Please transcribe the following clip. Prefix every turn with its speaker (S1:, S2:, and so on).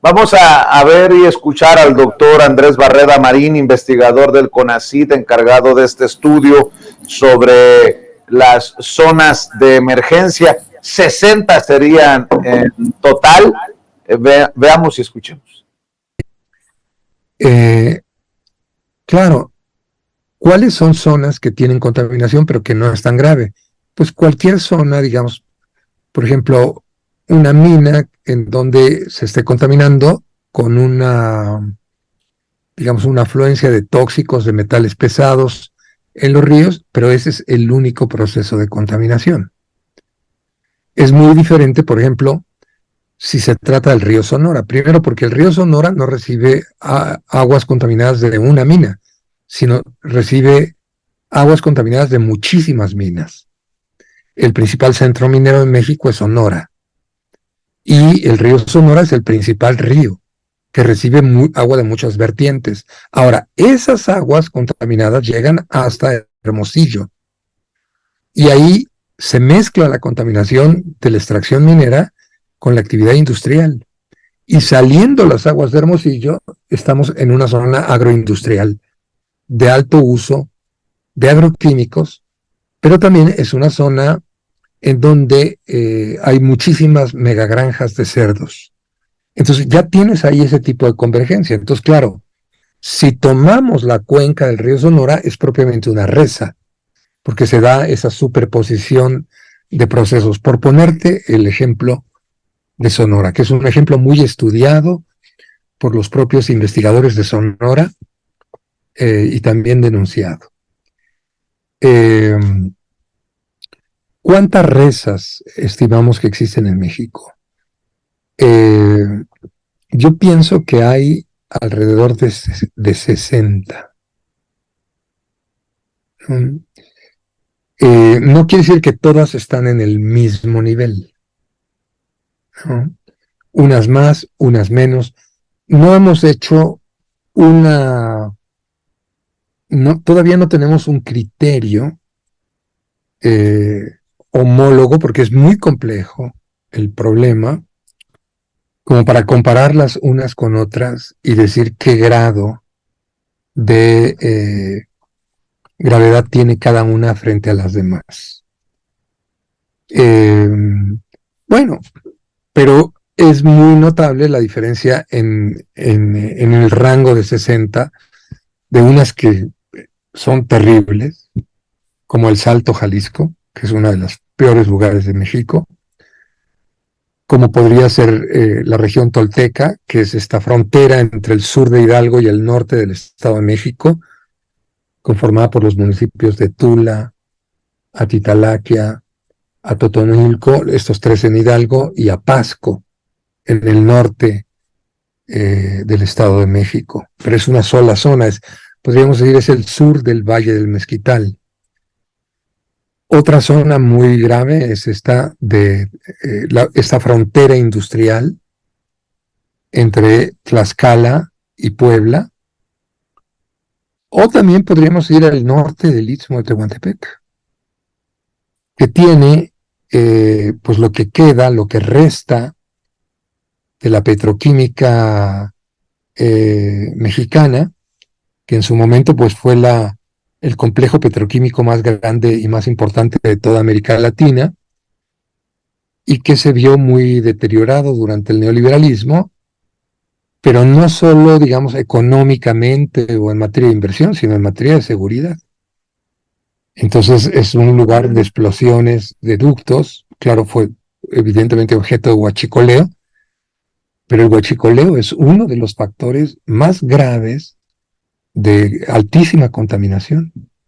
S1: Vamos a ver y escuchar al doctor Andrés Barreda Marín, investigador del CONACYT, encargado de este estudio sobre las zonas de emergencia. 60 serían en total. Veamos y escuchemos.
S2: Claro, ¿cuáles son zonas que tienen contaminación pero que no es tan grave? Pues cualquier zona, digamos, por ejemplo, una mina en donde se esté contaminando con digamos, una afluencia de tóxicos, de metales pesados en los ríos, pero ese es el único proceso de contaminación. Es muy diferente, por ejemplo, si se trata del río Sonora. Primero, porque el río Sonora no recibe aguas contaminadas de una mina, sino recibe aguas contaminadas de muchísimas minas. El principal centro minero de México es Sonora. Y el río Sonora es el principal río que recibe agua de muchas vertientes. Ahora, esas aguas contaminadas llegan hasta Hermosillo. Y ahí se mezcla la contaminación de la extracción minera con la actividad industrial. Y saliendo las aguas de Hermosillo, estamos en una zona agroindustrial de alto uso de agroquímicos, pero también es una zona en donde hay muchísimas megagranjas de cerdos. Entonces ya tienes ahí ese tipo de convergencia. Entonces, claro, si tomamos la cuenca del río Sonora, es propiamente una resa, porque se da esa superposición de procesos. Por ponerte el ejemplo de Sonora, que es un ejemplo muy estudiado por los propios investigadores de Sonora y también denunciado. ¿Cuántas resas estimamos que existen en México? Yo pienso que hay alrededor de 60. No quiere decir que todas están en el mismo nivel, ¿no? Unas más, unas menos. No hemos hecho todavía no tenemos un criterio homólogo, porque es muy complejo el problema, como para compararlas unas con otras y decir qué grado de gravedad tiene cada una frente a las demás. Bueno, pero es muy notable la diferencia en el rango de 60, de unas que son terribles, como el Salto, Jalisco, que es uno de los peores lugares de México, como podría ser la región tolteca, que es esta frontera entre el sur de Hidalgo y el norte del Estado de México, conformada por los municipios de Tula, Atitalaquia, Atotonilco, estos tres en Hidalgo, y Apasco, en el norte del Estado de México. Pero es una sola zona, podríamos decir, es el sur del Valle del Mezquital. Otra zona muy grave es esta frontera industrial entre Tlaxcala y Puebla, o también podríamos ir al norte del Istmo de Tehuantepec, que tiene pues lo que queda, lo que resta de la petroquímica mexicana, que en su momento pues fue el complejo petroquímico más grande y más importante de toda América Latina, y que se vio muy deteriorado durante el neoliberalismo, pero no solo, digamos, económicamente o en materia de inversión, sino en materia de seguridad. Entonces es un lugar de explosiones de ductos. Claro, fue evidentemente objeto de huachicoleo, pero el huachicoleo es uno de los factores más graves de altísima contaminación.